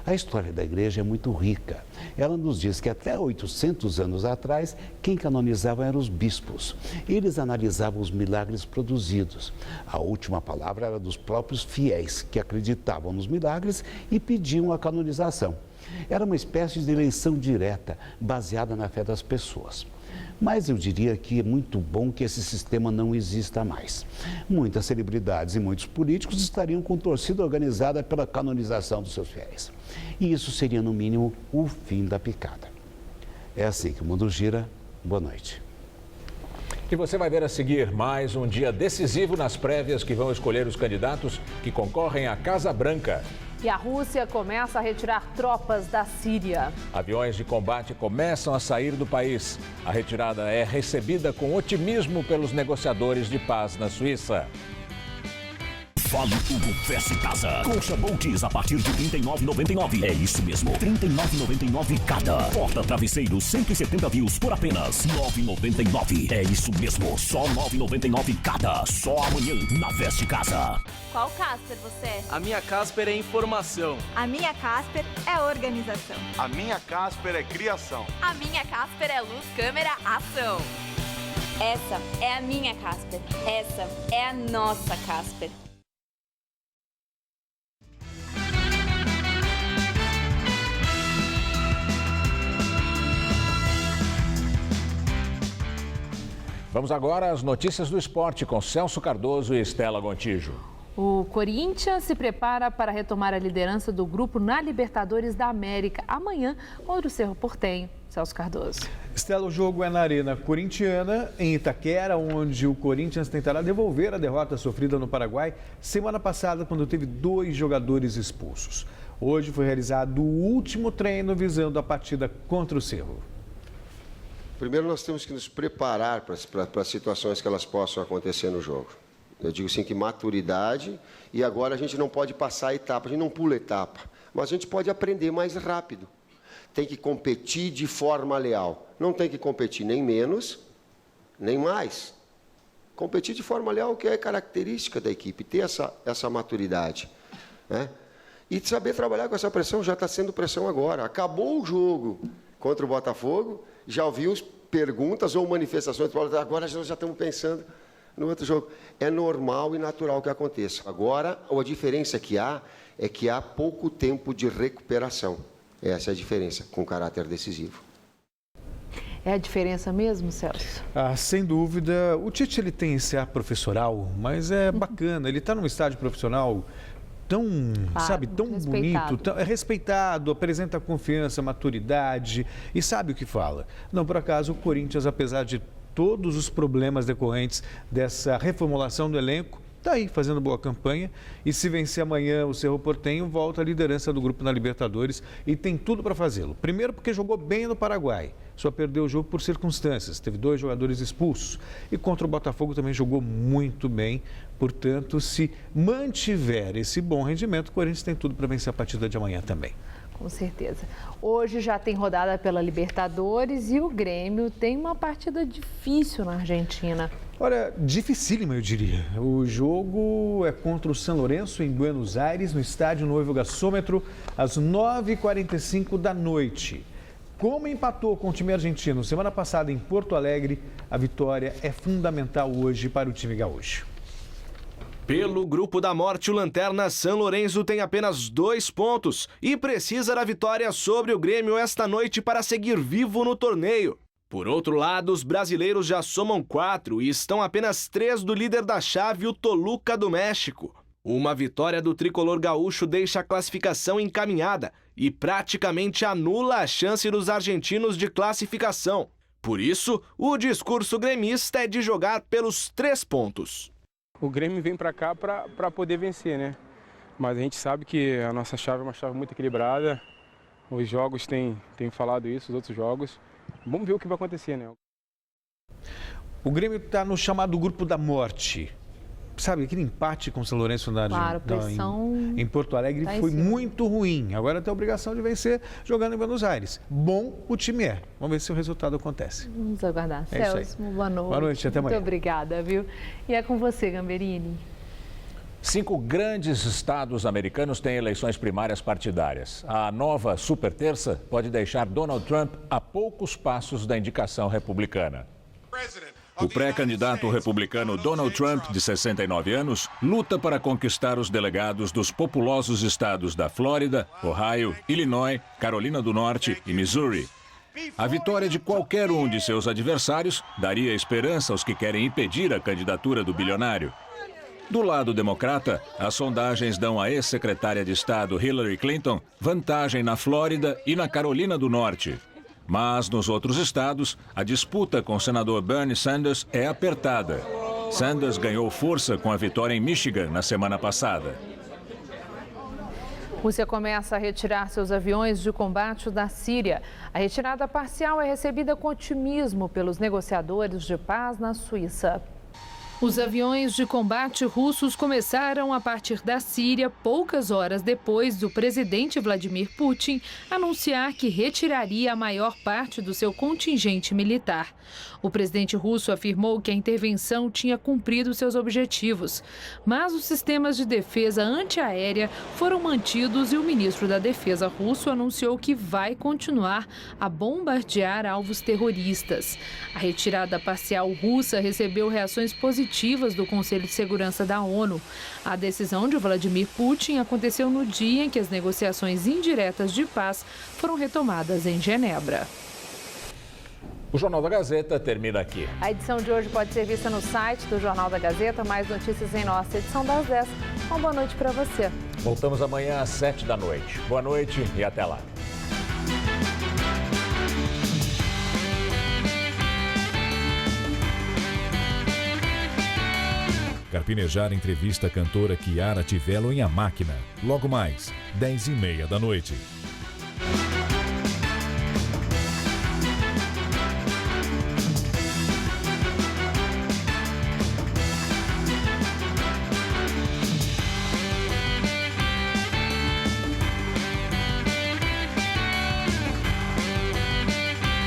A história da Igreja é muito rica. Ela nos diz que até 800 anos atrás, quem canonizava eram os bispos. Eles analisavam os milagres produzidos. A última palavra era dos próprios fiéis, que acreditavam nos milagres e pediam a canonização. Era uma espécie de eleição direta, baseada na fé das pessoas. Mas eu diria que é muito bom que esse sistema não exista mais. Muitas celebridades e muitos políticos estariam com torcida organizada pela canonização dos seus fiéis. E isso seria, no mínimo, o fim da picada. É assim que o mundo gira. Boa noite. E você vai ver a seguir mais um dia decisivo nas prévias que vão escolher os candidatos que concorrem à Casa Branca. E a Rússia começa a retirar tropas da Síria. Aviões de combate começam a sair do país. A retirada é recebida com otimismo pelos negociadores de paz na Suíça. Fale Tudo Fecha em Casa. Colcha Boltis a partir de R$ 39,99. É isso mesmo, R$ 39,99 cada. Porta travesseiro 170 views por apenas R$ 9,99. É isso mesmo, só R$ 9,99 cada. Só amanhã na Fecha Casa. Qual Casper você é? A minha Casper é informação. A minha Casper é organização. A minha Casper é criação. A minha Casper é luz, câmera, ação. Essa é a minha Casper. Essa é a nossa Casper. Vamos agora às notícias do esporte com Celso Cardoso e Estela Gontijo. O Corinthians se prepara para retomar a liderança do grupo na Libertadores da América amanhã contra o Cerro Porteño. Celso Cardoso. Estela, o jogo é na Arena Corintiana, em Itaquera, onde o Corinthians tentará devolver a derrota sofrida no Paraguai semana passada, quando teve 2 jogadores expulsos. Hoje foi realizado o último treino visando a partida contra o Cerro. Primeiro, nós temos que nos preparar para as situações que elas possam acontecer no jogo. Eu digo assim que maturidade, e agora a gente não pode passar a etapa, a gente não pula etapa, mas a gente pode aprender mais rápido. Tem que competir de forma leal. Não tem que competir nem menos, nem mais. Competir de forma leal, que é característica da equipe, ter essa maturidade, né? E saber trabalhar com essa pressão, já está sendo pressão agora. Acabou o jogo contra o Botafogo, já ouvimos perguntas ou manifestações, agora nós já estamos pensando no outro jogo. É normal e natural que aconteça. Agora, a diferença que há é que há pouco tempo de recuperação. Essa é a diferença, com caráter decisivo. É a diferença mesmo, Celso? Sem dúvida. O Tite ele tem esse ar professoral, mas é bacana. Ele está num estádio profissional tão, tão bonito, é respeitado, apresenta confiança, maturidade e sabe o que fala. Não por acaso o Corinthians, apesar de todos os problemas decorrentes dessa reformulação do elenco, está aí fazendo boa campanha, e se vencer amanhã o Cerro Porteño, volta à liderança do grupo na Libertadores e tem tudo para fazê-lo. Primeiro porque jogou bem no Paraguai, só perdeu o jogo por circunstâncias, teve 2 jogadores expulsos, e contra o Botafogo também jogou muito bem. Portanto, se mantiver esse bom rendimento, o Corinthians tem tudo para vencer a partida de amanhã também. Com certeza. Hoje já tem rodada pela Libertadores e o Grêmio tem uma partida difícil na Argentina. Olha, dificílima, eu diria. O jogo é contra o São Lourenço, em Buenos Aires, no estádio Noivo Gasômetro, às 9h45 da noite. Como empatou com o time argentino semana passada em Porto Alegre, a vitória é fundamental hoje para o time gaúcho. Pelo grupo da morte, o Lanterna São Lourenço tem apenas 2 pontos e precisa da vitória sobre o Grêmio esta noite para seguir vivo no torneio. Por outro lado, os brasileiros já somam 4 e estão apenas 3 do líder da chave, o Toluca do México. Uma vitória do tricolor gaúcho deixa a classificação encaminhada e praticamente anula a chance dos argentinos de classificação. Por isso, o discurso gremista é de jogar pelos 3 pontos. O Grêmio vem para cá para poder vencer, né? Mas a gente sabe que a nossa chave é uma chave muito equilibrada. Os jogos têm falado isso, os outros jogos. Vamos ver o que vai acontecer, né? O Grêmio está no chamado grupo da morte. Sabe, aquele empate com o São Lourenço em Porto Alegre foi muito ruim. Agora tem a obrigação de vencer jogando em Buenos Aires. Bom o time é. Vamos ver se o resultado acontece. Vamos aguardar. É Celso, boa noite. Boa noite, até amanhã. Muito obrigada, viu? E é com você, Gamberini. 5 grandes estados americanos têm eleições primárias partidárias. A nova super terça pode deixar Donald Trump a poucos passos da indicação republicana. O pré-candidato republicano Donald Trump, de 69 anos, luta para conquistar os delegados dos populosos estados da Flórida, Ohio, Illinois, Carolina do Norte e Missouri. A vitória de qualquer um de seus adversários daria esperança aos que querem impedir a candidatura do bilionário. Do lado democrata, as sondagens dão à ex-secretária de Estado Hillary Clinton vantagem na Flórida e na Carolina do Norte. Mas nos outros estados, a disputa com o senador Bernie Sanders é apertada. Sanders ganhou força com a vitória em Michigan na semana passada. Rússia começa a retirar seus aviões de combate da Síria. A retirada parcial é recebida com otimismo pelos negociadores de paz na Suíça. Os aviões de combate russos começaram a partir da Síria poucas horas depois do presidente Vladimir Putin anunciar que retiraria a maior parte do seu contingente militar. O presidente russo afirmou que a intervenção tinha cumprido seus objetivos, mas os sistemas de defesa antiaérea foram mantidos e o ministro da Defesa russo anunciou que vai continuar a bombardear alvos terroristas. A retirada parcial russa recebeu reações positivas do Conselho de Segurança da ONU. A decisão de Vladimir Putin aconteceu no dia em que as negociações indiretas de paz foram retomadas em Genebra. O Jornal da Gazeta termina aqui. A edição de hoje pode ser vista no site do Jornal da Gazeta, mais notícias em nossa edição das 10. Uma boa noite para você. Voltamos amanhã às 7 da noite. Boa noite e até lá. Carpinejar entrevista a cantora Chiara Tivelo em A Máquina. Logo mais, 10h30 da noite.